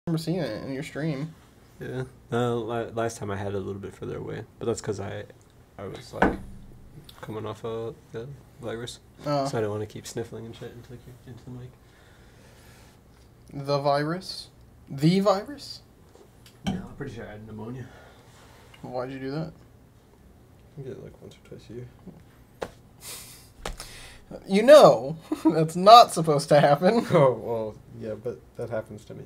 remember seeing it in your stream. Yeah. Last time I had it a little bit further away, but that's because I was like coming off of the virus, so I don't want to keep sniffling and shit into the mic. The virus? The virus? Yeah, I'm pretty sure I had pneumonia. Why'd you do that? I get it like once or twice a year. You know, that's not supposed to happen. Oh well, yeah, but that happens to me.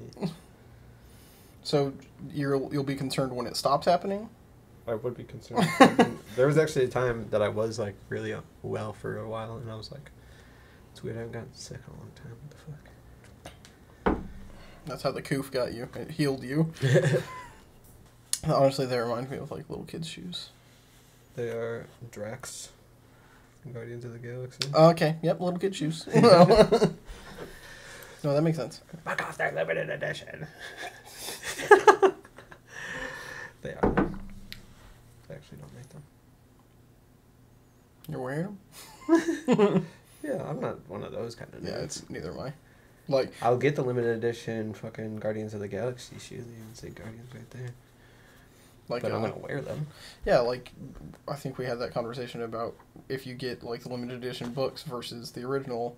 So you'll be concerned when it stops happening? I would be concerned. There was actually a time that I was like really well for a while, and I was like, "It's weird. I haven't gotten sick in a long time. What the fuck?" That's how the coof got you. It healed you. Honestly, they remind me of like little kids' shoes. They are Drax from Guardians of the Galaxy. Okay. Yep. Little kid shoes. No, that makes sense. Fuck off! They're limited edition. They are. I actually don't make them. You're wearing them? Yeah, I'm not one of those kind of nerds. Yeah, it's neither am I. Like, I'll get the limited edition fucking Guardians of the Galaxy shoes. They even say Guardians right there. Like, but I'm gonna wear them. Yeah, like, I think we had that conversation about if you get like the limited edition books versus the original.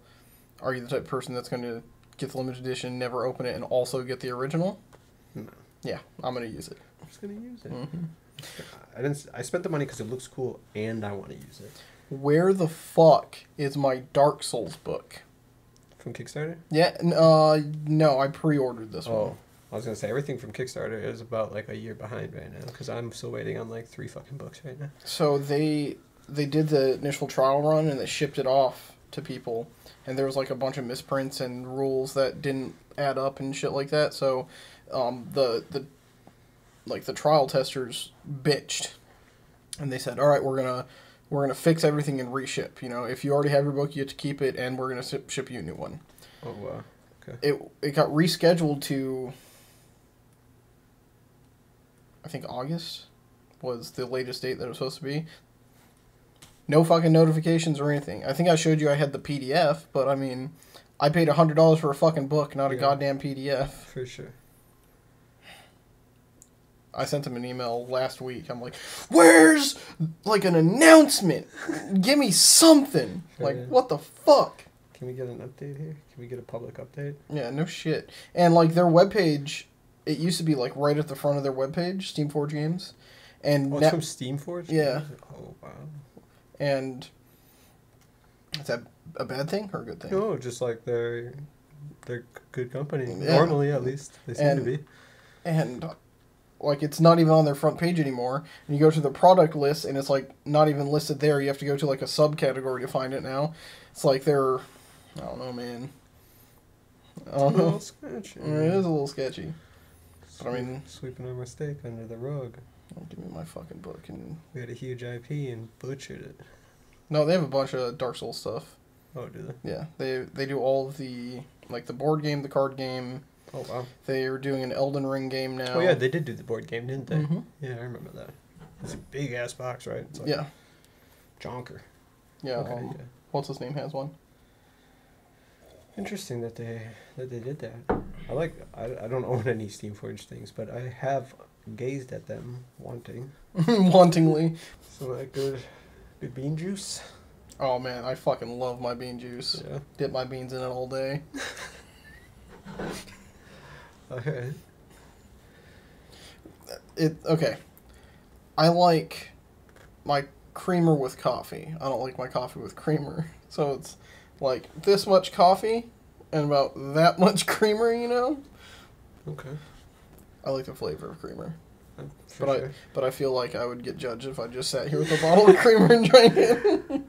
Are you the type of person that's going to get the limited edition, never open it, and also get the original? No. Yeah, I'm gonna use it. I'm just gonna use it. Mm-hmm. I spent the money because it looks cool and I want to use it. Where the fuck is my Dark Souls book? From Kickstarter? Yeah, no, I pre-ordered this one. I was gonna say everything from Kickstarter is about like a year behind right now because I'm still waiting on like 3 fucking books right now. So they did the initial trial run and they shipped it off to people, and there was like a bunch of misprints and rules that didn't add up and shit like that. So, the trial testers bitched, and they said, "All right, we're gonna fix everything and reship. You know, if you already have your book, you have to keep it, and we're gonna ship you a new one." Oh wow. Okay. It got rescheduled to, I think August was the latest date that it was supposed to be. No fucking notifications or anything. I think I showed you I had the PDF, but I mean, I paid $100 for a fucking book, not a goddamn PDF. For sure. I sent him an email last week. I'm like, where's, like, an announcement? Give me something. Like, what the fuck? Can we get an update here? Can we get a public update? Yeah, no shit. And, like, their webpage, it used to be, like, right at the front of their webpage, Steamforge Games. And it's from Steamforge? Yeah. Oh, wow. And is that a bad thing or a good thing? No, just like they're good company. Yeah. Normally, at least. They seem to be. And like, it's not even on their front page anymore. And you go to the product list, and it's, like, not even listed there. You have to go to, like, a subcategory to find it now. It's like they're, I don't know, man. It's a little sketchy. It is a little sketchy. But, I mean, sweeping our mistake under the rug. Give me my fucking book. And We had a huge IP and butchered it. no, they have a bunch of Dark Souls stuff. Oh, do they? Yeah, they do all of the, like, the board game, the card game. Oh, wow. They are doing an Elden Ring game now. Oh, yeah, they did do the board game, didn't they? Mm-hmm. Yeah, I remember that. It's a big-ass box, right? It's like yeah. Jonker. Yeah, Okay, yeah. What's his name has one. Interesting that they did that. I don't own any Steamforged things, but I have gazed at them wanting. Wantingly. Some of that good bean juice. Oh man, I fucking love my bean juice. Yeah. Dip my beans in it all day. Okay. Okay. I like my creamer with coffee. I don't like my coffee with creamer. So it's like this much coffee and about that much creamer, you know? Okay. I like the flavor of creamer. Sure. But I feel like I would get judged if I just sat here with a bottle of creamer and drank it.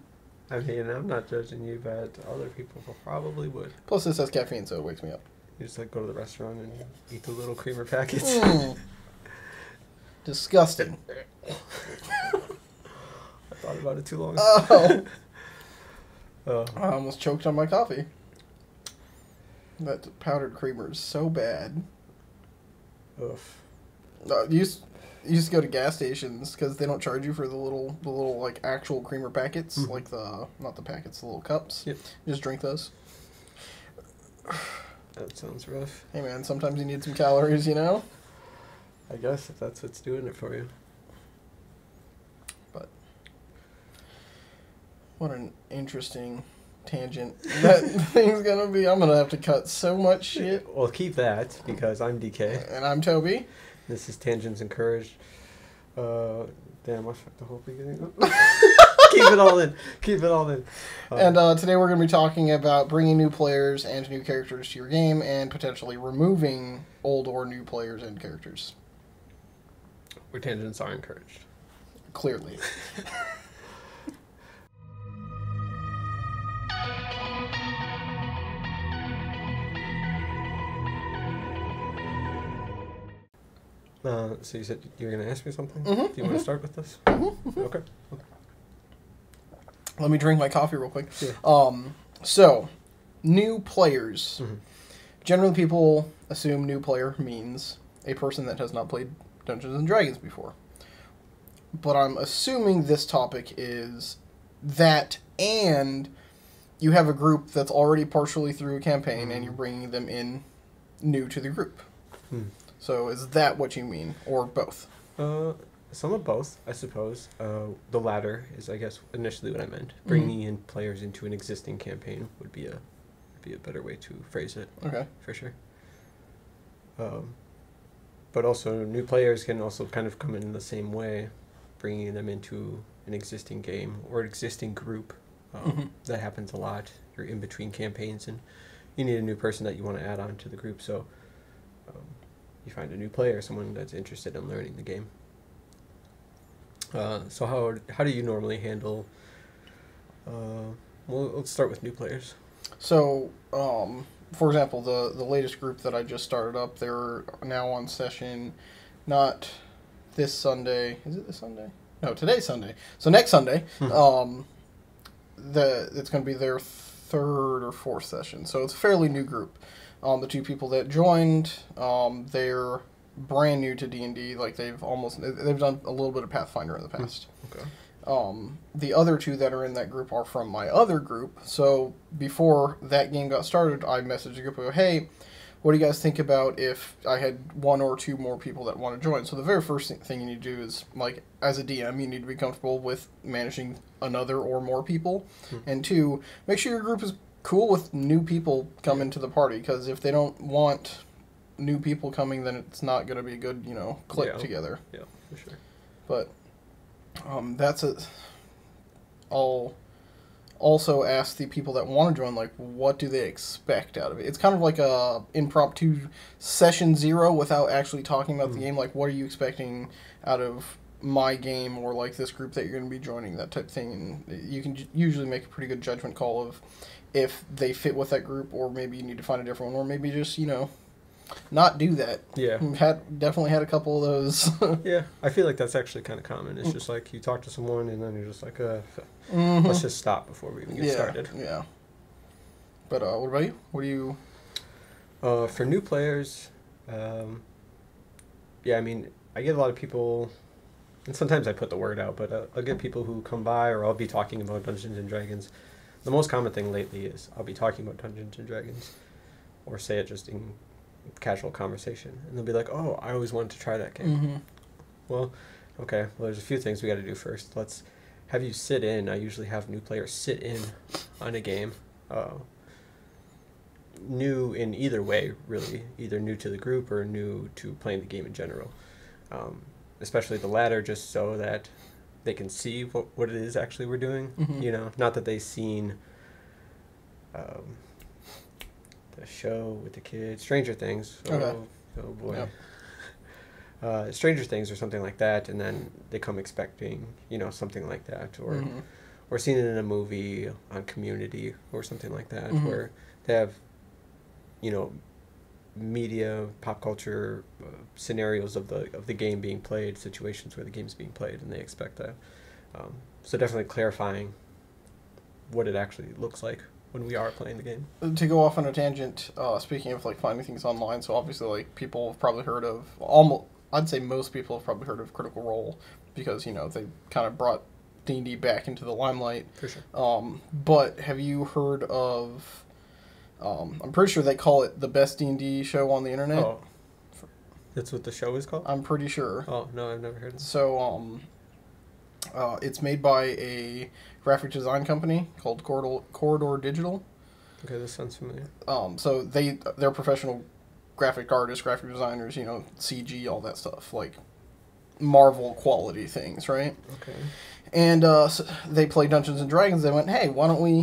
I mean, I'm not judging you, but other people probably would. Plus this has caffeine, so it wakes me up. You just like go to the restaurant and eat the little creamer packets. Disgusting. I thought about it too long. Oh. Oh. I almost choked on my coffee. That powdered creamer is so bad. Oof. You used to go to gas stations because they don't charge you for the little like actual creamer packets, like not the packets, the little cups. Yep. You just drink those. That sounds rough. Hey man, sometimes you need some calories, you know? I guess if that's what's doing it for you. But what an interesting tangent that thing's gonna be. I'm gonna have to cut so much shit. Well, keep that, because I'm DK. And I'm Toby. This is Tangents Encouraged. Damn, I fucked the whole beginning up. Keep it all in. Keep it all in. And today we're going to be talking about bringing new players and new characters to your game and potentially removing old or new players and characters. Where tangents are encouraged. Clearly. So you said you were going to ask me something? Mm-hmm, Do you want to start with this? Mm-hmm. Okay. Let me drink my coffee real quick. Yeah. So, new players. Mm-hmm. Generally, people assume new player means a person that has not played Dungeons and Dragons before. But I'm assuming this topic is that, and you have a group that's already partially through a campaign, and you're bringing them in new to the group. So is that what you mean, or both? Some of both, I suppose. The latter is, I guess, initially what I meant. Bringing in players into an existing campaign would be a better way to phrase it. Okay. For sure. But also, new players can also kind of come in the same way, bringing them into an existing game or an existing group. That happens a lot. You're in between campaigns, and you need a new person that you want to add on to the group. So you find a new player, someone that's interested in learning the game. So how do you normally handle? Well, let's start with new players. So, for example, the latest group that I just started up, they're now on session, not this Sunday. Is it this Sunday? No, today's Sunday. So next Sunday, it's going to be their third or fourth session. So it's a fairly new group. The two people that joined, they're brand new to D&D. Like they've done a little bit of Pathfinder in the past. Okay. The other two that are in that group are from my other group. So before that game got started, I messaged the group and go, hey, what do you guys think about if I had one or two more people that want to join? So the very first thing you need to do is, like, as a DM, you need to be comfortable with managing another or more people. And two, make sure your group is cool with new people coming to the party, because if they don't want new people coming, then it's not going to be a good, click together. Yeah, for sure. But that's it. I'll also ask the people that want to join, like, what do they expect out of it? It's kind of like a impromptu session 0 without actually talking about the game. Like, what are you expecting out of my game, or like this group that you're going to be joining, that type of thing. And you can usually make a pretty good judgment call of if they fit with that group, or maybe you need to find a different one, or maybe just, not do that. Yeah. Definitely had a couple of those. Yeah, I feel like that's actually kind of common. It's just like you talk to someone and then you're just like, let's just stop before we even get started. Yeah. But what about you? What do you... For new players, I mean, I get a lot of people, and sometimes I put the word out, but I'll get people who come by, or I'll be talking about Dungeons and Dragons. The most common thing lately is I'll be talking about Dungeons and Dragons, or say it just in casual conversation, and they'll be like, oh, I always wanted to try that game. Well, okay, well, there's a few things we got to do first. Let's have you sit in. I usually have new players sit in on a game. New in either way, really. Either new to the group or new to playing the game in general. Especially the latter, just so that they can see what it is actually we're doing. Not that they've seen the show with the kids, Stranger Things. Okay. Oh boy. Yep. Stranger Things or something like that, and then they come expecting, something like that, or seen it in a movie on Community or something like that, where they have, media, pop culture scenarios of the game being played, situations where the game's being played, and they expect that. So definitely clarifying what it actually looks like when we are playing the game. To go off on a tangent, speaking of like finding things online, so obviously like people have probably heard of I'd say most people have probably heard of Critical Role, because they kind of brought D&D back into the limelight. For sure. But have you heard of I'm pretty sure they call it the best D&D show on the internet. Oh, that's what the show is called? I'm pretty sure. Oh, no, I've never heard of it. So, it's made by a graphic design company called Corridor Digital. Okay, this sounds familiar. So they're professional graphic artists, graphic designers, CG, all that stuff, like Marvel quality things, right? Okay. And so they play Dungeons and Dragons. They went, hey, why don't we,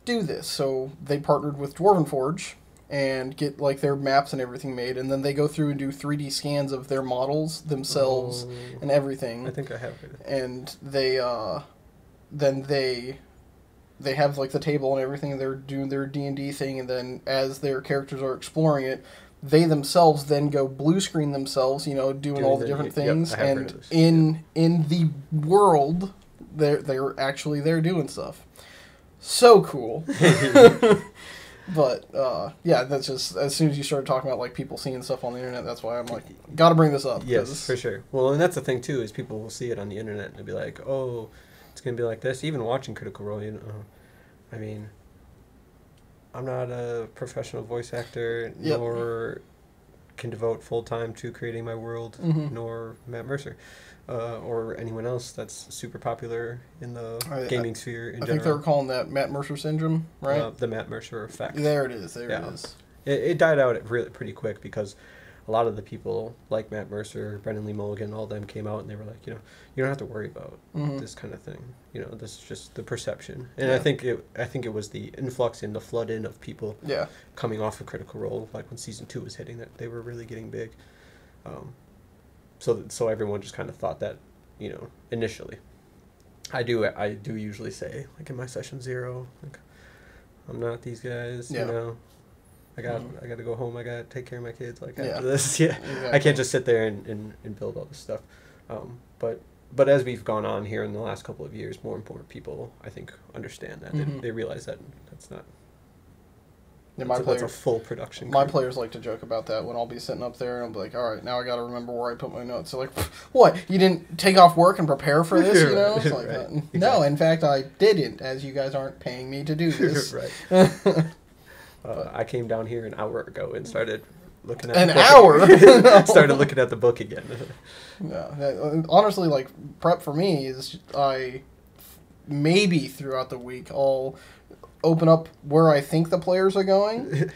do this? So they partnered with Dwarven Forge and get like their maps and everything made, and then they go through and do 3D scans of their models themselves and everything. I think I have heard of it. And they have like the table and everything. They're doing their D&D thing, and then as their characters are exploring it, they themselves then go blue screen themselves, doing all the different things. Yep, I have heard and of this. in the world, they're actually there doing stuff. So cool. But yeah, that's just as soon as you started talking about like people seeing stuff on the internet, that's why I'm like, got to bring this up. Yes, for sure. Well, and that's the thing too, is people will see it on the internet and they'll be like, oh, it's gonna be like this. Even watching Critical Role, I mean, I'm not a professional voice actor, nor can devote full time to creating my world, nor Matt Mercer, or anyone else that's super popular in the gaming sphere in general. I think they were calling that Matt Mercer syndrome, right? The Matt Mercer effect. There it is. There it is. It died out pretty quick because a lot of the people like Matt Mercer, Brendan Lee Mulligan, all of them came out and they were like, you don't have to worry about this kind of thing. This is just the perception. And I think it was the influx and the flood in of people coming off of Critical Role, like when season 2 was hitting, that they were really getting big. So everyone just kind of thought that, initially. I do usually say, like in my session 0, like, I'm not these guys, I got to go home. I got to take care of my kids. Like after this, exactly. I can't just sit there and build all this stuff. But as we've gone on here in the last couple of years, more and more people, I think, understand that. They realize that that's not. Yeah, that's a full production. My players like to joke about that when I'll be sitting up there and I'll be like, all right, now I got to remember where I put my notes. They're like, what? You didn't take off work and prepare for this? It's like, right. Exactly. No, in fact, I didn't, as you guys aren't paying me to do this. Right. I came down here an hour ago and started looking at started looking at the book again. Yeah, honestly, like prep for me is I maybe throughout the week I'll open up where I think the players are going.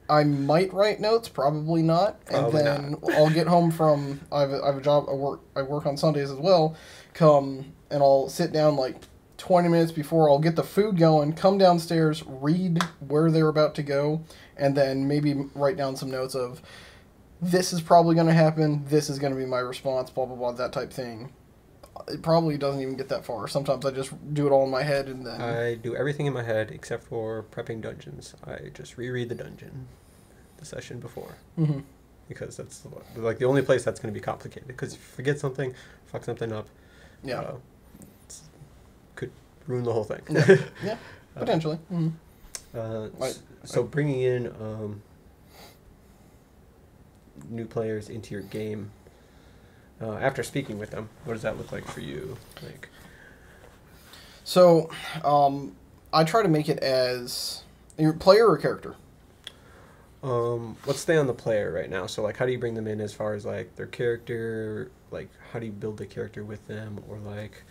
I might write notes, probably not, and then I'll get home from I have a job. I work on Sundays as well. Come and I'll sit down like 20 minutes before I'll get the food going, come downstairs, read where they're about to go, and then maybe write down some notes of this is probably going to happen, this is going to be my response, blah, blah, blah, that type thing. It probably doesn't even get that far. Sometimes I just do it all in my head and then... I do everything in my head except for prepping dungeons. I just reread the dungeon the session before. Because that's like the only place that's going to be complicated. Because if you forget something, fuck something up. Yeah. Could ruin the whole thing. Yeah, potentially. So bringing in new players into your game, after speaking with them, what does that look like for you? Like, so I try to make it as your player or character. Let's stay on the player right now. So like, how do you bring them in as far as like their character? Like, how do you build the character with them, or like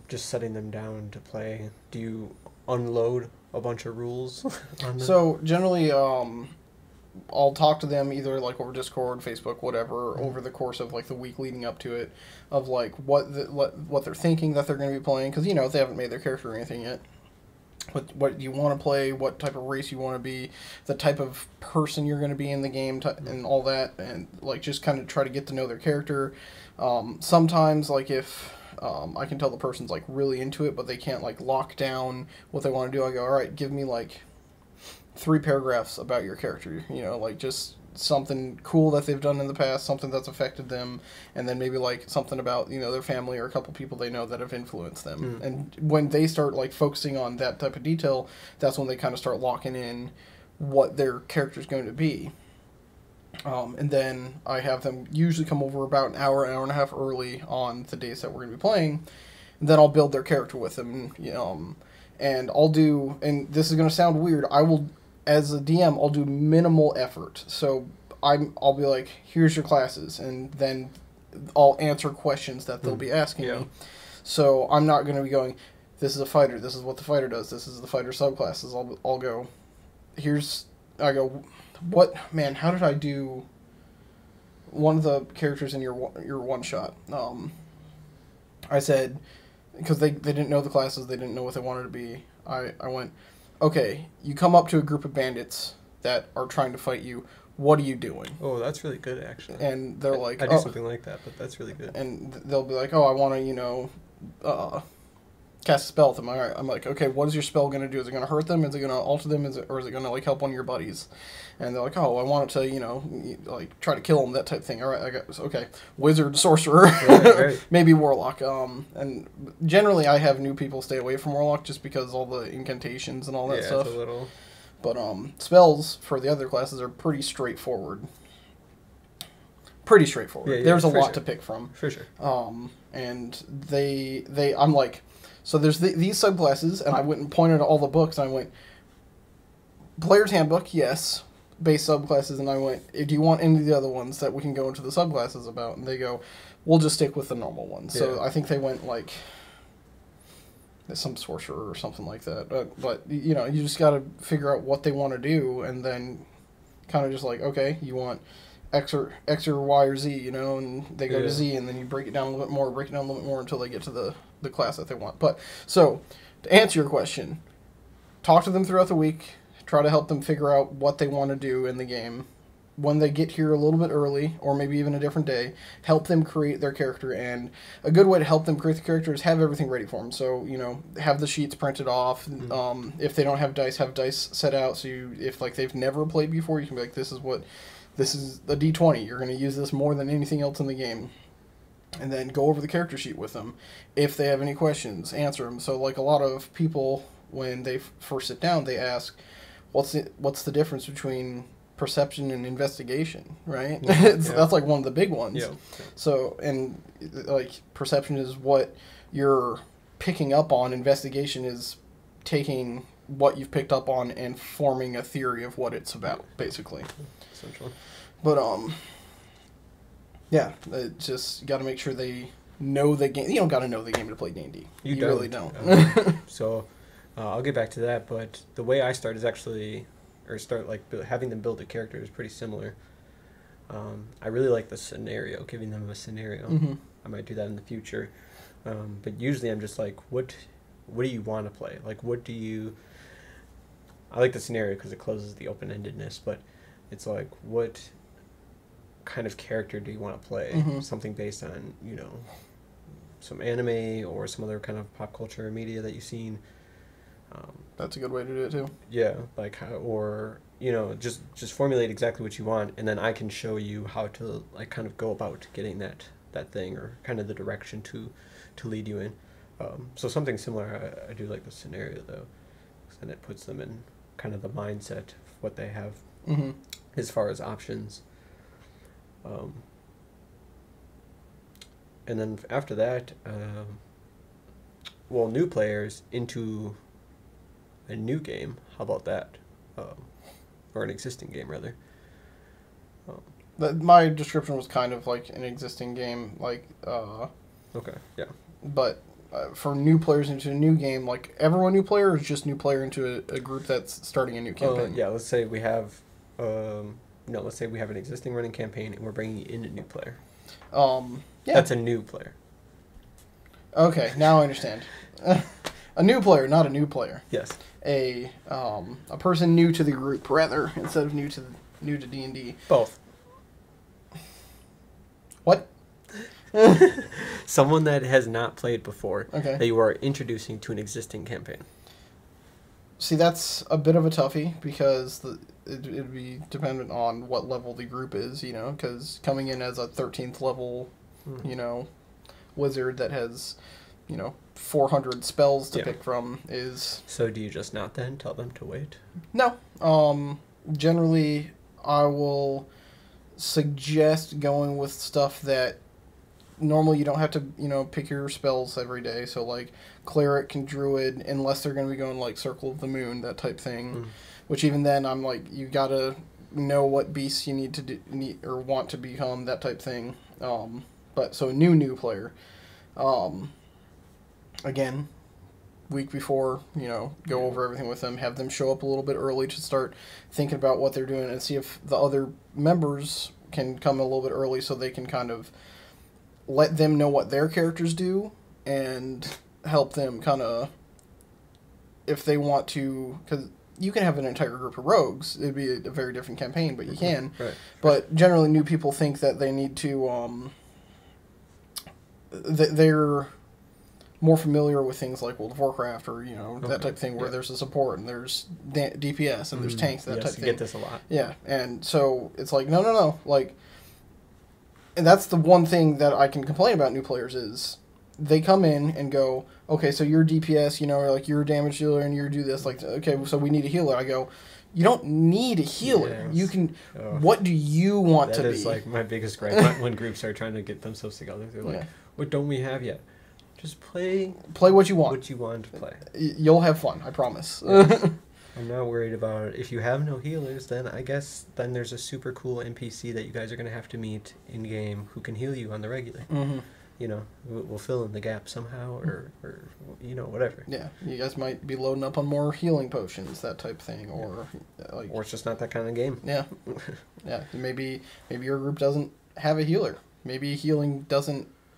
just setting them down to play? Do you unload a bunch of rules on them? So generally, I'll talk to them either like over Discord, Facebook, whatever, over the course of like the week leading up to it, of like what they're thinking that they're going to be playing, because if they haven't made their character or anything yet. What you want to play, what type of race you want to be, the type of person you're going to be in the game, and all that, and like just kind of try to get to know their character. Sometimes like if I can tell the person's like really into it, but they can't like lock down what they want to do, I go, all right, give me like 3 paragraphs about your character, like just something cool that they've done in the past, something that's affected them, and then maybe like something about their family or a couple people they know that have influenced them. And when they start like focusing on that type of detail, that's when they kind of start locking in what their character's going to be. And then I have them usually come over about an hour and a half early on the days that we're going to be playing. And then I'll build their character with them, and I'll do, and this is going to sound weird, I will, as a DM, I'll do minimal effort. So I'll be like, here's your classes, and then I'll answer questions that they'll be asking me. So I'm not going to be going, this is a fighter, this is what the fighter does, this is the fighter subclasses. I'll go, what, man, how did I do one of the characters in your one shot? I said, because they didn't know the classes, they didn't know what they wanted to be. I went, okay, you come up to a group of bandits that are trying to fight you. What are you doing? Oh, that's really good, actually. And they're like, I do something like that, but that's really good. And they'll be like, oh, I want to, cast a spell with them. I'm like, okay, what is your spell going to do? Is it going to hurt them? Is it going to alter them? Or is it going to, like, help one of your buddies? And they're like, oh, I want it to, like, try to kill them, that type of thing. All right, okay. Wizard, sorcerer, right. maybe warlock. And generally I have new people stay away from warlock just because all the incantations and all that stuff. It's a little... But spells for the other classes are pretty straightforward. Pretty straightforward. There's a lot to pick from. For sure. And I'm like, so there's these subclasses, and I went and pointed at all the books, and I went, Player's Handbook, yes, base subclasses, and I went, do you want any of the other ones that we can go into the subclasses about? And they go, we'll just stick with the normal ones. Yeah. So I think they went, like, some sorcerer or something like that. But you just got to figure out what they want to do, and then kind of just like, okay, you want X or Y or Z, and they go to Z, and then you break it down a little bit more, until they get to the class that they want. But, so, to answer your question, talk to them throughout the week, try to help them figure out what they want to do in the game. When they get here a little bit early, or maybe even a different day, help them create their character. And a good way to help them create the character is have everything ready for them. So, have the sheets printed off. Mm-hmm. If they don't have dice set out. So if they've never played before, you can be like, this is a D20. You're going to use this more than anything else in the game. And then go over the character sheet with them. If they have any questions, answer them. So, like, a lot of people, when they first sit down, they ask, what's the difference between perception and investigation, right? That's like one of the big ones. Yeah. So, and like perception is what you're picking up on. Investigation is taking what you've picked up on and forming a theory of what it's about, basically. Essentially. But it just got to make sure they know the game. You don't got to know the game to play D&D. You really don't. So, I'll get back to that. But the way I start is actually. Or start having them build a character is pretty similar. I really like the scenario, giving them a scenario. Mm-hmm. I might do that in the future, but usually I'm just like, what do you want to play? Like, what do you? I like the scenario because it closes the open-endedness, but it's like, what kind of character do you want to play? Mm-hmm. Something based on some anime or some other kind of pop culture media that you've seen. That's a good way to do it too. Yeah, just formulate exactly what you want, and then I can show you how to kind of go about getting that thing, or kind of the direction to lead you in. So something similar. I do like the scenario though, because then it puts them in kind of the mindset of what they have as far as options. And then after that, new players into a new game. How about that? Or an existing game, rather. My description was kind of like an existing game, Okay, yeah. But for new players into a new game, like everyone new player, or is just new player into a group that's starting a new campaign? Let's say we have, let's say we have an existing running campaign and we're bringing in a new player. That's a new player. Okay, now I understand. A new player, not a new player. Yes. A person new to the group, rather, instead of new to D&D. Both. What? Someone that has not played before. Okay. That you are introducing to an existing campaign. See, that's a bit of a toughie because it'd be dependent on what level the group is, because coming in as a 13th level, wizard that has, 400 spells to pick from is... So do you just not then tell them to wait? No. Generally, I will suggest going with stuff that normally you don't have to, pick your spells every day. So, like, cleric and druid, unless they're going to be going, like, Circle of the Moon, that type thing. Mm. Which even then, I'm like, you gotta know what beasts you need or want to become, that type thing. But, so, new player. Again, week before, go over everything with them, have them show up a little bit early to start thinking about what they're doing and see if the other members can come a little bit early so they can kind of let them know what their characters do and help them kind of, if they want to, because you can have an entire group of rogues. It'd be a very different campaign, but you can. Right. But generally new people think that they need to, they're more familiar with things like World of Warcraft or, that type of thing where there's a support and there's DPS and there's tanks, that type of thing. You get this a lot. Yeah, and so it's like, no. Like, and that's the one thing that I can complain about new players is they come in and go, okay, so you're DPS, or like you're a damage dealer and you do this. Like, okay, so we need a healer. I go, you don't need a healer. Yes. You can, what do you want to be? That is like my biggest gripe when groups are trying to get themselves together. They're like, what don't we have yet? Just play what you want. What you want to play. You'll have fun, I promise. Yes. I'm not worried about it. If you have no healers, then I guess there's a super cool NPC that you guys are going to have to meet in game who can heal you on the regular. Mm-hmm. We'll fill in the gap somehow, or whatever. Yeah, you guys might be loading up on more healing potions, that type of thing, or it's just not that kind of game. Yeah, yeah. Maybe your group doesn't have a healer. Maybe healing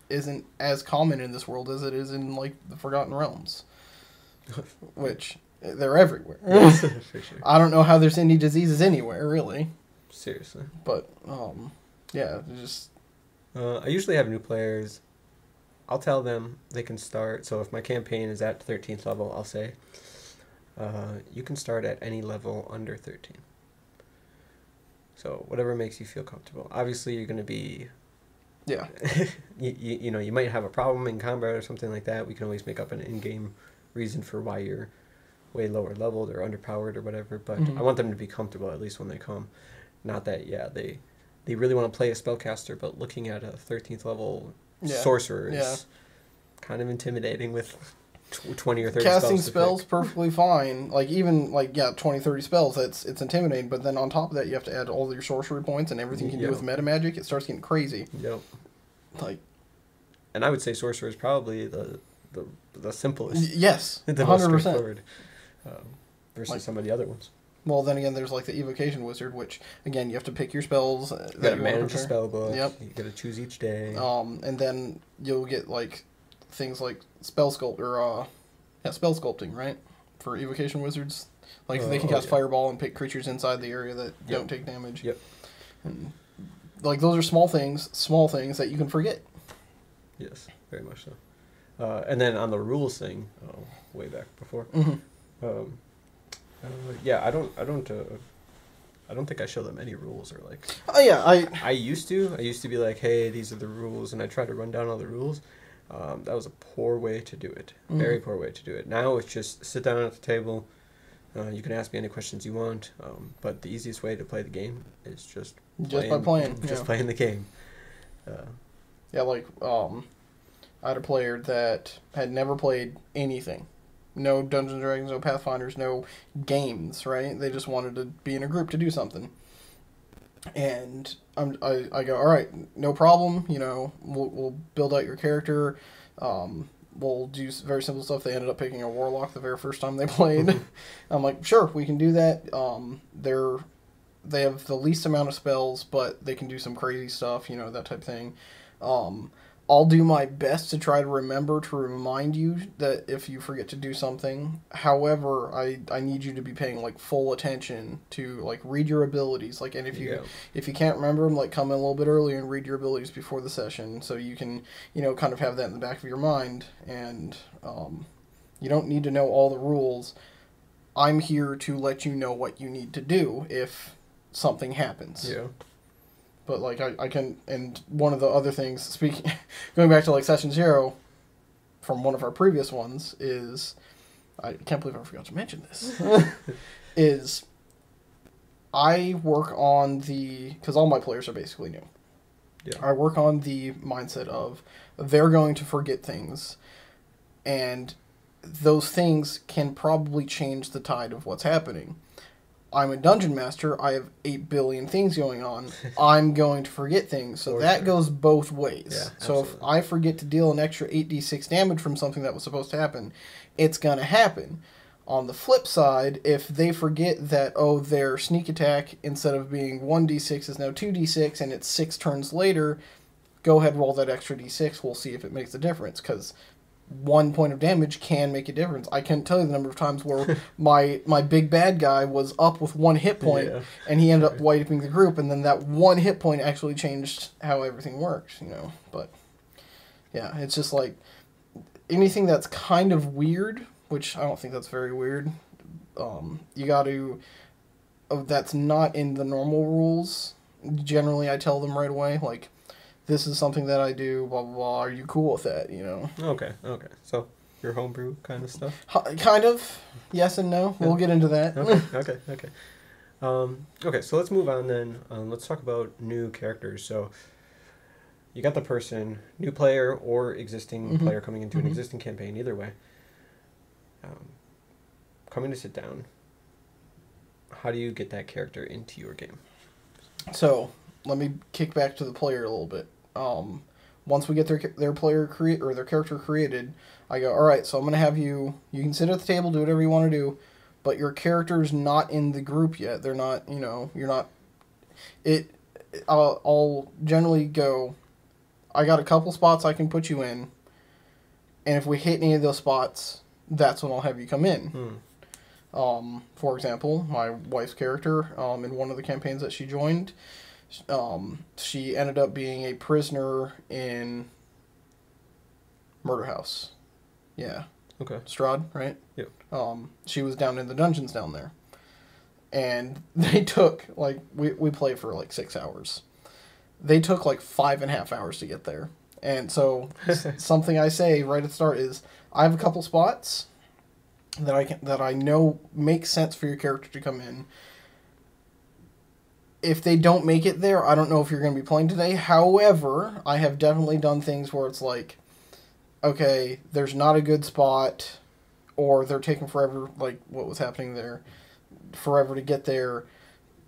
isn't as common in this world as it is in like the Forgotten Realms, which they're everywhere. Yes, for sure. I don't know how there's any diseases anywhere really. Seriously. But yeah, just. I usually have new players. I'll tell them they can start. So if my campaign is at 13th level, I'll say, you can start at any level under 13. So whatever makes you feel comfortable. Obviously, you're going to be... Yeah. you might have a problem in combat or something like that. We can always make up an in-game reason for why you're way lower leveled or underpowered or whatever. But I want them to be comfortable at least when they come. Not that, they really want to play a spellcaster, but looking at a 13th level sorcerer is kind of intimidating with 20 or 30 casting spells perfectly fine. Like, even, 20, 30 spells, it's intimidating, but then on top of that, you have to add all your sorcery points and everything you can do with meta magic. It starts getting crazy. Yep. And I would say sorcerer is probably the simplest. Yes, the 100%. most straightforward, versus some of the other ones. Well, then again, there's the evocation wizard, which again you have to pick your spells. You gotta manage a spell book. Yep. You gotta choose each day. And then you'll get things like spell sculpting, right? For evocation wizards, they can cast fireball and pick creatures inside the area that don't take damage. Yep. And those are small things that you can forget. Yes, very much so. And then on the rules thing, way back before. Mm-hmm. I don't think I show them any rules or Oh yeah, I used to be like, hey, these are the rules, and I try to run down all the rules. That was a poor way to do it. Very poor way to do it. Now it's just sit down at the table. You can ask me any questions you want, but the easiest way to play the game is just by playing. Just playing the game. I had a player that had never played anything. No Dungeons and Dragons, no Pathfinders, no games, right? They just wanted to be in a group to do something. And I go, all right, no problem. We'll build out your character. We'll do very simple stuff. They ended up picking a warlock the very first time they played. I'm like, sure, we can do that. They have the least amount of spells, but they can do some crazy stuff, that type of thing. I'll do my best to try to remember to remind you that if you forget to do something. However, I need you to be paying full attention to read your abilities. And if you can't remember them, come in a little bit earlier and read your abilities before the session, so you can kind of have that in the back of your mind. And you don't need to know all the rules. I'm here to let you know what you need to do if something happens. Yeah. But I can, and one of the other things, going back to session 0 from one of our previous ones is, I can't believe I forgot to mention this, is I work on because all my players are basically new. Yeah. I work on the mindset of they're going to forget things, and those things can probably change the tide of what's happening. I'm a dungeon master. I have 8 billion things going on. I'm going to forget things. So that goes both ways. Yeah, so absolutely. if I forget to deal an extra 8d6 damage from something that was supposed to happen, it's going to happen. On the flip side, if they forget that, oh, their sneak attack, instead of being 1d6, is now 2d6, and it's 6 turns later, go ahead, roll that extra d6. We'll see if it makes a difference, because 1 point of damage can make a difference. I can't tell you the number of times where my big bad guy was up with 1 hit point, and he ended up wiping the group, and then that 1 hit point actually changed how everything works, you know. But yeah, it's just like anything that's kind of weird, which I don't think that's very weird. You got to, that's not in the normal rules. Generally, I tell them right away, like, this is something that I do, blah, blah, blah. Are you cool with that, you know? Okay. So, your homebrew kind of stuff? Kind of. Yes and no. We'll get into that. Okay. Okay, so let's move on then. Let's talk about new characters. So, you got the person, new player or existing player coming into an existing campaign, either way. Coming to sit down. How do you get that character into your game? So, let me kick back to the player a little bit. Once we get their player or their character created, I go, all right, so I'm going to have you can sit at the table, do whatever you want to do, but your character's not in the group yet. They're not, you know, you're not, I'll generally go, I got a couple spots I can put you in, and if we hit any of those spots, that's when I'll have you come in. For example, my wife's character, in one of the campaigns that she joined, she ended up being a prisoner in Murder House. Yeah. Okay. Strahd, right? Yep. She was down in the dungeons down there. And they took, like, we played for like 6 hours. They took like 5.5 hours to get there. And so something I say right at the start is, I have a couple spots that I know make sense for your character to come in. If they don't make it there, I don't know if you're going to be playing today. However, I have definitely done things where it's like, okay, there's not a good spot, or they're taking forever, like what was happening there, forever to get there.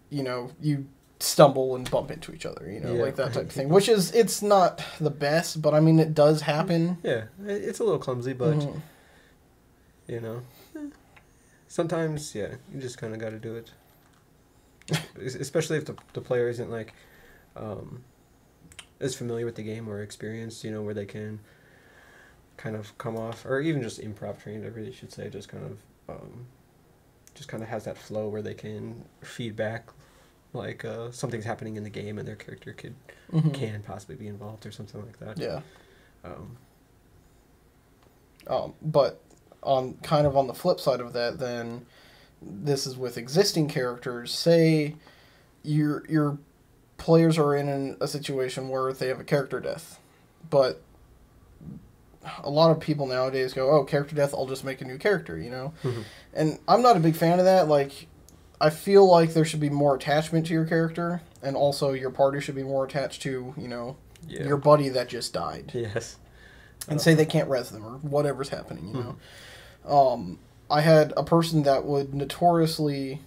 You know, you stumble and bump into each other, you know, like that type of thing. Which is, it's not the best, but I mean, it does happen. Yeah, it's a little clumsy, but, you know, sometimes, yeah, you just kind of got to do it. Especially if the player isn't like as familiar with the game or experienced, you know, where they can kind of come off, or even just improv trained, I really should say, just kind of has that flow where they can feedback, like something's happening in the game and their character can possibly be involved or something like that. Yeah. But on the flip side of that, then, this is with existing characters. Say your players are in a situation where they have a character death, but a lot of people nowadays go, oh, character death, I'll just make a new character, you know? And I'm not a big fan of that. Like, I feel like there should be more attachment to your character, and also your party should be more attached to, you know, your buddy that just died. Yes. And say they can't res them or whatever's happening, you know? I had a person that would notoriously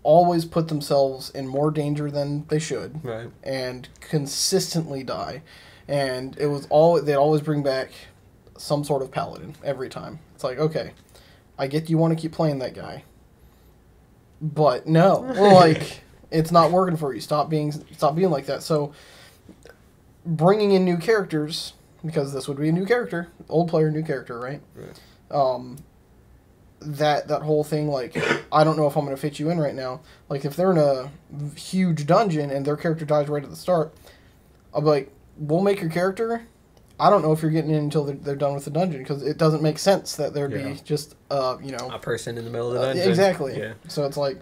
always put themselves in more danger than they should, right, and consistently die. And it was they'd always bring back some sort of paladin every time. It's like, okay, I get you want to keep playing that guy, but no, like, it's not working for you. Stop being like that. So bringing in new characters, because this would be a new character, old player, new character, right? Right. That whole thing, like, I don't know if I'm going to fit you in right now. Like, if they're in a huge dungeon and their character dies right at the start, I'll be like, we'll make your character. I don't know if you're getting in until they're done with the dungeon, because it doesn't make sense that there'd be just, you know... a person in the middle of the dungeon. Exactly. Yeah. So it's like,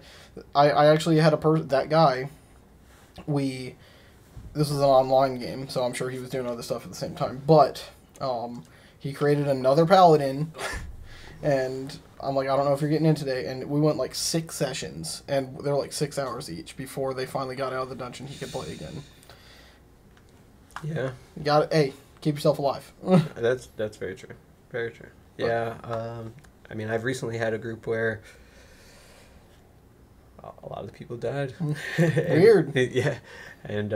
I actually had that guy, this was an online game, so I'm sure he was doing other stuff at the same time, but he created another paladin, and I'm like, I don't know if you're getting in today, and we went like 6 sessions, and they're like 6 hours each before they finally got out of the dungeon he could play again. Yeah. You got to, hey, keep yourself alive. That's very true. Very true. Yeah. I mean, I've recently had a group where a lot of the people died. Weird. Yeah. And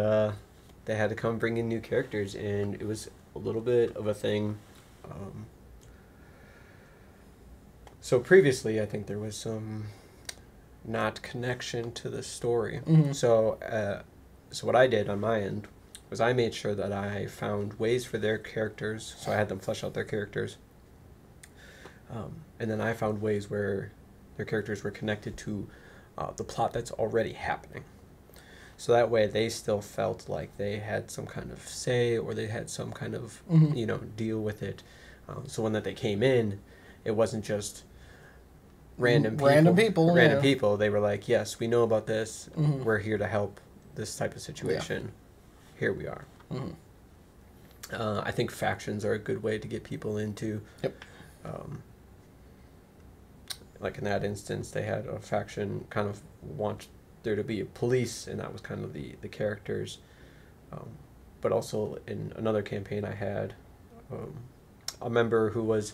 they had to come bring in new characters, and it was a little bit of a thing. So previously, I think there was some not connection to the story. Mm-hmm. So what I did on my end was I made sure that I found ways for their characters. So I had them flesh out their characters. And then I found ways where their characters were connected to the plot that's already happening. So that way they still felt like they had some kind of say, or they had some kind of, Mm-hmm. deal with it. So when that they came in, it wasn't just random people. people. They were like, yes, we know about this. Mm-hmm. We're here to help this type of situation. Yeah. Here we are. Mm-hmm. I think factions are a good way to get people into. Yep. Like in that instance, they had a faction kind of want there to be a police, and that was kind of the characters. But also in another campaign, I had a member who was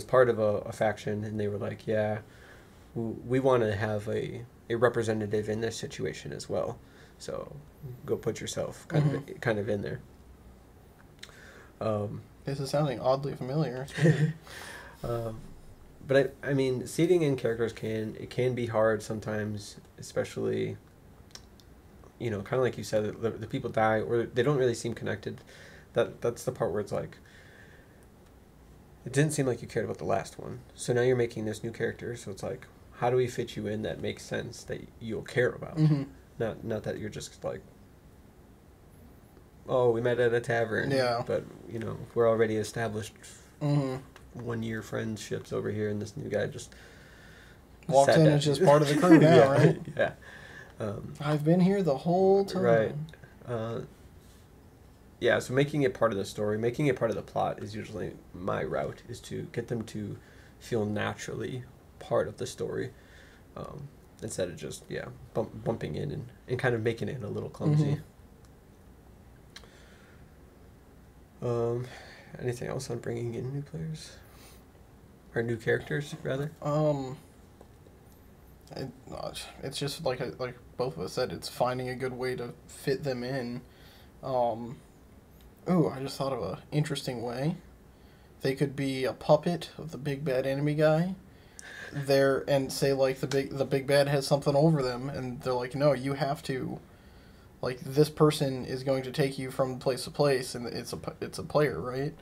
part of a faction, and they were like, yeah, we want to have a representative in this situation as well. So go put yourself kind of in there. This is sounding oddly familiar. But I mean, seeding in characters can be hard sometimes, especially, kind of like you said, the people die or they don't really seem connected. That's the part where it's like, it didn't seem like you cared about the last one. So now you're making this new character, so it's like, how do we fit you in that makes sense that you'll care about? Mm-hmm. Not that you're just like, oh, we met at a tavern. Yeah. But, we're already established 1-year friendships over here, and this new guy just walks in as just part of the crew now, yeah, right? Yeah. I've been here the whole time. Right. Yeah, so making it part of the story, making it part of the plot is usually my route, is to get them to feel naturally part of the story, instead of just, bumping in and kind of making it a little clumsy. Anything else on bringing in new players? Or new characters, rather? It's just like both of us said, it's finding a good way to fit them in. I just thought of an interesting way. They could be a puppet of the big bad enemy guy. And say like the big bad has something over them, and they're like, no, you have to. Like, this person is going to take you from place to place, and it's a player, right?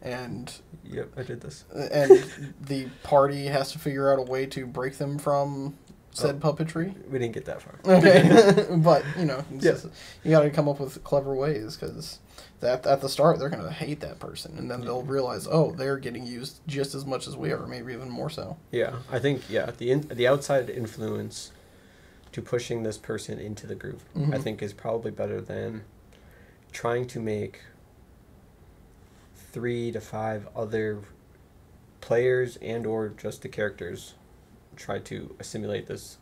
And yep, I did this. And the party has to figure out a way to break them from said puppetry. We didn't get that far. Okay, but you got to come up with clever ways, because at the start they're gonna hate that person, and then they'll realize, oh, they're getting used just as much as we are, maybe even more so. Yeah, I think the outside influence to pushing this person into the group, I think, is probably better than trying to make 3 to 5 other players and or just the characters try to assimilate this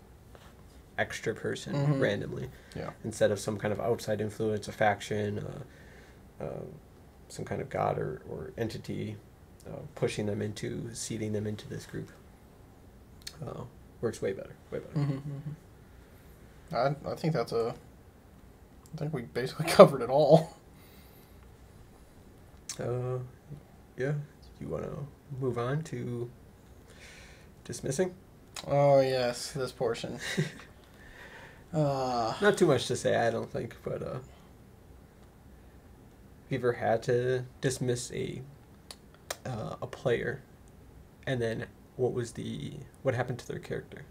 extra person randomly. Yeah. Instead of some kind of outside influence, a faction, some kind of god or entity pushing them seeding them into this group. Works way better. I think I think we basically covered it all. Yeah. You want to move on to dismissing? Oh, yes, this portion. Not too much to say, I don't think, but have you ever had to dismiss a player, and then what happened to their character?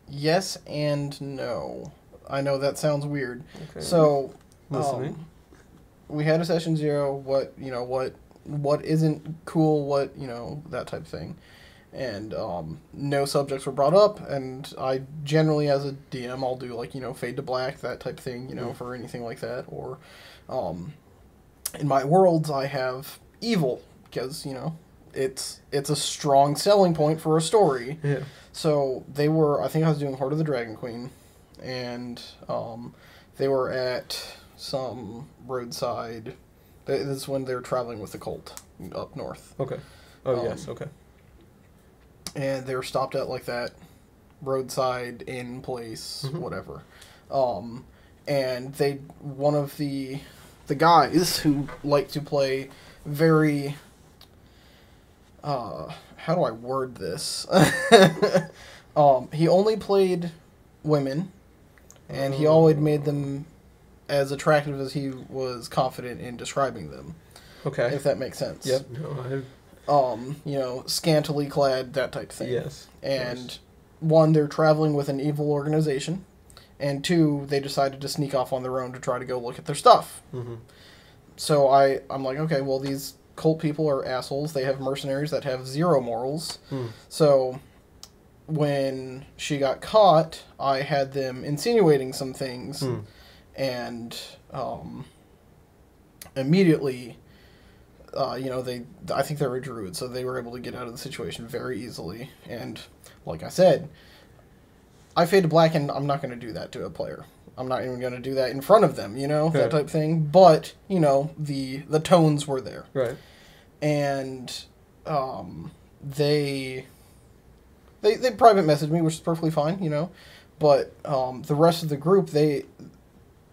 Yes and no. I know that sounds weird. Okay. So, listening. We had a session 0, what isn't cool, that type of thing. And no subjects were brought up, and I generally, as a DM, I'll do fade to black, that type of thing, for anything like that. Or in my worlds, I have evil, because it's a strong selling point for a story. Yeah. So I think I was doing Heart of the Dragon Queen, and they were at some roadside. This is when they're traveling with the cult up north. Okay. Oh, yes, okay. And they were stopped at, like, that roadside inn place, whatever. And one of the guys who like to play very, how do I word this? He only played women, and he always made them as attractive as he was confident in describing them. Okay. If that makes sense. Yep. No, scantily clad, that type of thing. Yes. And one, they're traveling with an evil organization, and two, they decided to sneak off on their own to try to go look at their stuff. Mm-hmm. So I'm like, okay, well, these cult people are assholes. They have mercenaries that have zero morals. So when she got caught, I had them insinuating some things, and immediately, I think they were druids, so they were able to get out of the situation very easily. And like I said, I fade to black, and I'm not going to do that to a player. I'm not even going to do that in front of them, that type of thing. But, the tones were there. Right. And they private messaged me, which is perfectly fine, But the rest of the group,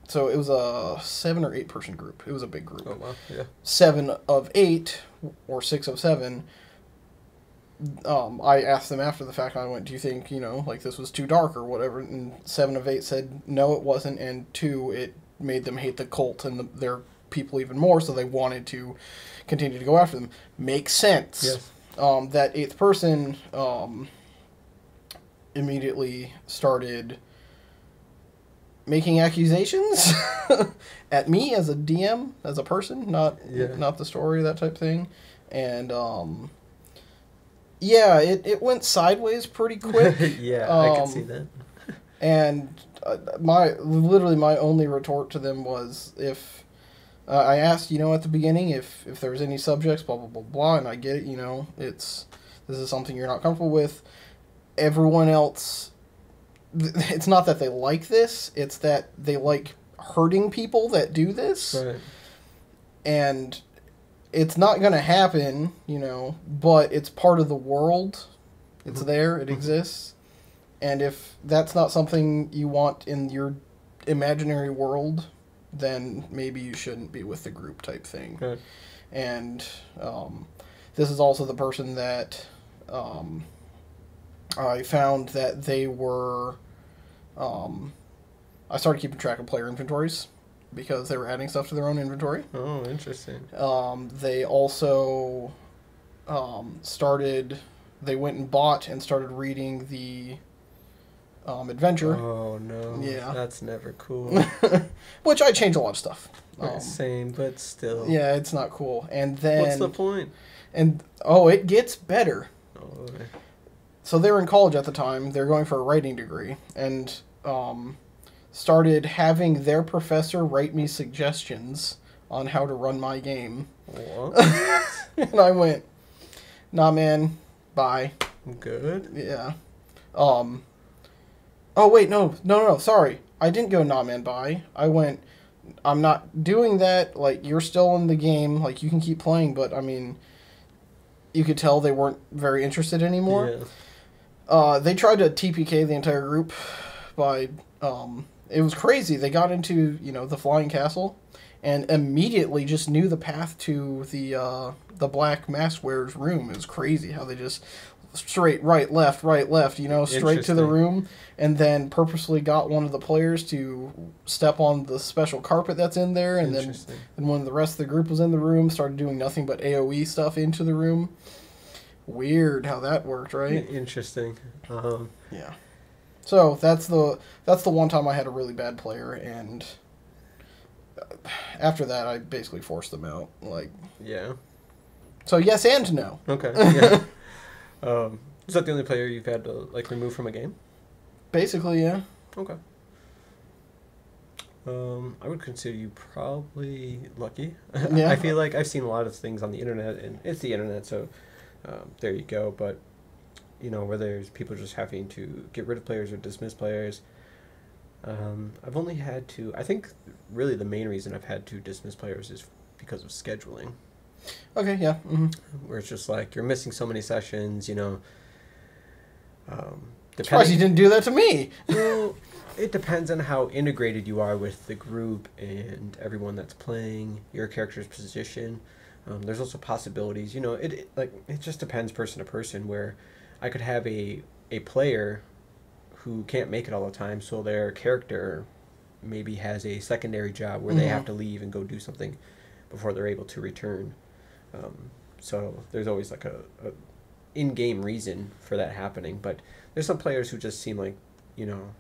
so it was a 7 or 8 person group. It was a big group. Oh, wow. Yeah. 7 of 8 or 6 of 7. I asked them after the fact. I went, "Do you think this was too dark or whatever?" And 7 of 8 said no, it wasn't, and 2, it made them hate the cult and their people even more, so they wanted to continue to go after them. Makes sense. Yes. That 8th person immediately started making accusations at me as a DM, as a person, not the story, that type thing. And it went sideways pretty quick. Yeah, I can see that. And my only retort to them was, if I asked, at the beginning, if there was any subjects, blah blah blah blah, and I get it, this is something you're not comfortable with. Everyone else, it's not that they like this, it's that they like hurting people that do this. Right. And it's not going to happen, but it's part of the world. It's there, it exists. And if that's not something you want in your imaginary world, then maybe you shouldn't be with the group, type thing. Right. And this is also the person that I found that they were... I started keeping track of player inventories, because they were adding stuff to their own inventory. Oh, interesting. They also they went and bought and started reading the adventure. Oh, no. Yeah. That's never cool. Which I changed a lot of stuff. Same, but still. Yeah, it's not cool. And then... What's the point? And, it gets better. Oh, okay. So they were in college at the time. They're going for a writing degree. And started having their professor write me suggestions on how to run my game. What? And I went, "Nah, man, bye." Good. Yeah. Oh, wait, no, sorry. I didn't go, "Nah, man, bye." I went, "I'm not doing that. Like, you're still in the game. Like, you can keep playing, but, I mean, you could tell they weren't very interested anymore." Yeah. They tried to TPK the entire group by... it was crazy. They got into, the Flying Castle, and immediately just knew the path to the Black Mask Wearer's room. It was crazy how they just straight right, left, straight to the room, and then purposely got one of the players to step on the special carpet that's in there, and then when the rest of the group was in the room, started doing nothing but AoE stuff into the room. Weird how that worked, right? Interesting. Yeah. So that's the one time I had a really bad player, and after that I basically forced them out. Like, yeah. So yes and no. Okay. Yeah. Is that the only player you've had to remove from a game? Basically, yeah. Okay. I would consider you probably lucky. Yeah. I feel like I've seen a lot of things on the internet, and it's the internet, so there you go. But where there's people just having to get rid of players or dismiss players. I've only had to. I think really the main reason I've had to dismiss players is because of scheduling. Okay, yeah. Mm-hmm. Where it's just like you're missing so many sessions, you know. Surprised you didn't do that to me. Well, it depends on how integrated you are with the group and everyone that's playing, your character's position. There's also possibilities, you know. It just depends person to person. Where I could have a player who can't make it all the time, so their character maybe has a secondary job where they have to leave and go do something before they're able to return. So there's always like a in-game reason for that happening, but there's some players who just seem like, you know,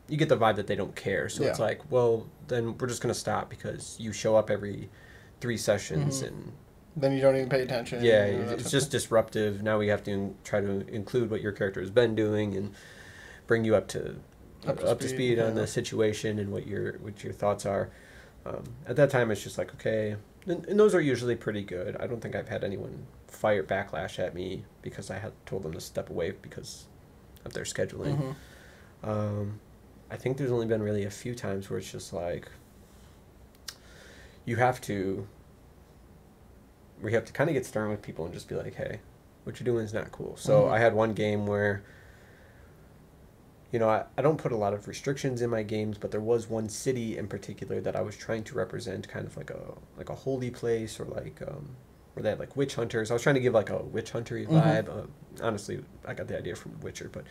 you get the vibe that they don't care. So it's like, well, then we're just going to stop because you show up every 3 sessions and then you don't even pay attention. Yeah, it's just disruptive. Now we have to try to include what your character has been doing and bring you up to speed on the situation and what your thoughts are. At that time, it's just like, okay, and those are usually pretty good. I don't think I've had anyone fire backlash at me because I had told them to step away because of their scheduling. I think there's only been really a few times where it's just like we have to kind of get stern with people and just be like, hey, what you're doing is not cool. So I had one game where, you know, I don't put a lot of restrictions in my games, but there was one city in particular that I was trying to represent, kind of like a holy place, or like where they had like witch hunters. I was trying to give like a witch huntery vibe. Honestly, I got the idea from Witcher, but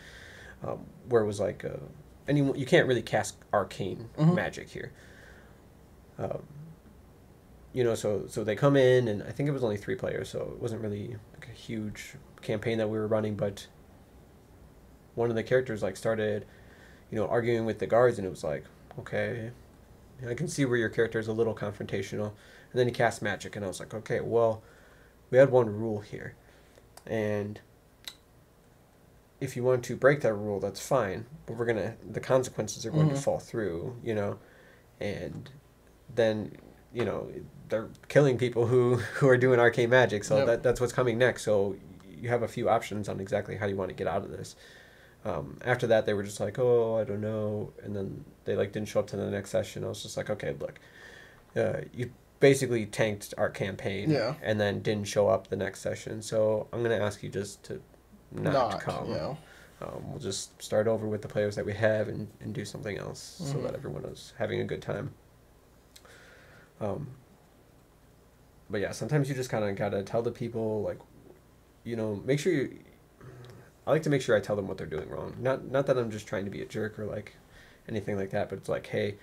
where it was like anyone, you can't really cast arcane magic here. You know, so they come in, and I think it was only 3 players, so it wasn't really like a huge campaign that we were running, but one of the characters like started, you know, arguing with the guards, and it was like, okay, I can see where your character is a little confrontational. And then he cast magic, and I was like, okay, well, we had one rule here, and if you want to break that rule, that's fine, but the consequences are going to fall through, you know, and then, you know, they're killing people who are doing arcane magic, so that's what's coming next. So you have a few options on exactly how you want to get out of this. After that, they were just like, oh, I don't know, and then they like didn't show up to the next session. I was just like, okay, look, you basically tanked our campaign, and then didn't show up the next session, so I'm gonna ask you just to not come. We'll just start over with the players that we have and do something else so that everyone is having a good time. But yeah, sometimes you just kind of gotta tell the people, like, you know, make sure you. I like to make sure I tell them what they're doing wrong. Not that I'm just trying to be a jerk or like anything like that, but it's like, hey,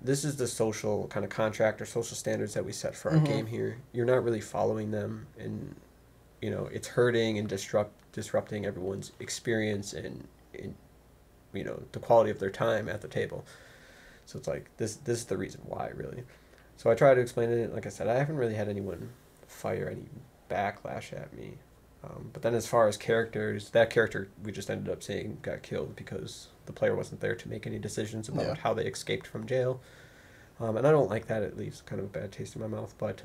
this is the social kind of contract or social standards that we set for our game here. You're not really following them, and you know, it's hurting and disrupting everyone's experience and you know, the quality of their time at the table. So it's like this is the reason why, really. So I try to explain it. Like I said, I haven't really had anyone fire any backlash at me. But then as far as characters, that character we just ended up saying got killed because the player wasn't there to make any decisions about how they escaped from jail. And I don't like that. It leaves kind of a bad taste in my mouth. But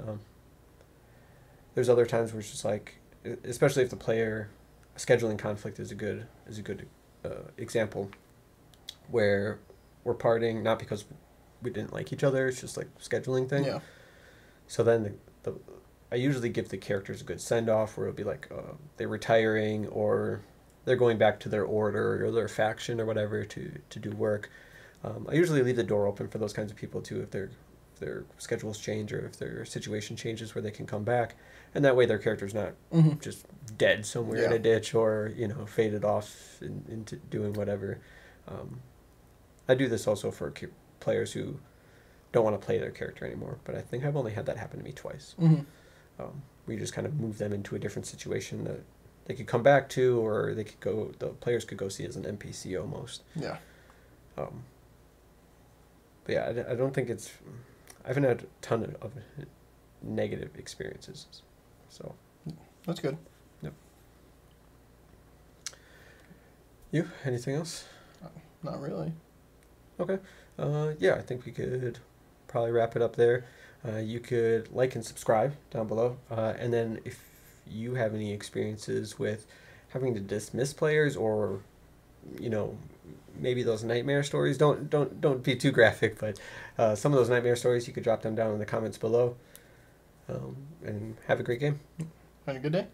there's other times where it's just like, especially if the player scheduling conflict is a good example, where we're parting not because we didn't like each other. It's just like scheduling thing. Yeah. So then I usually give the characters a good send-off where it'll be like they're retiring or they're going back to their order or their faction or whatever to do work. I usually leave the door open for those kinds of people too if their schedules change or if their situation changes where they can come back. And that way their character's not just dead somewhere in a ditch or, you know, faded off into doing whatever. I do this also for players who don't want to play their character anymore, but I think I've only had that happen to me twice. We just kind of move them into a different situation that they could come back to, or the players could go see as an NPC almost. Yeah. But yeah, I don't think I haven't had a ton of negative experiences, so. That's good. Yep. You, anything else? Not really. Okay. Yeah, I think we could probably wrap it up there. You could like and subscribe down below. And then if you have any experiences with having to dismiss players or, you know, maybe those nightmare stories. Don't be too graphic, but some of those nightmare stories, you could drop them down in the comments below. And have a great game. Have a good day.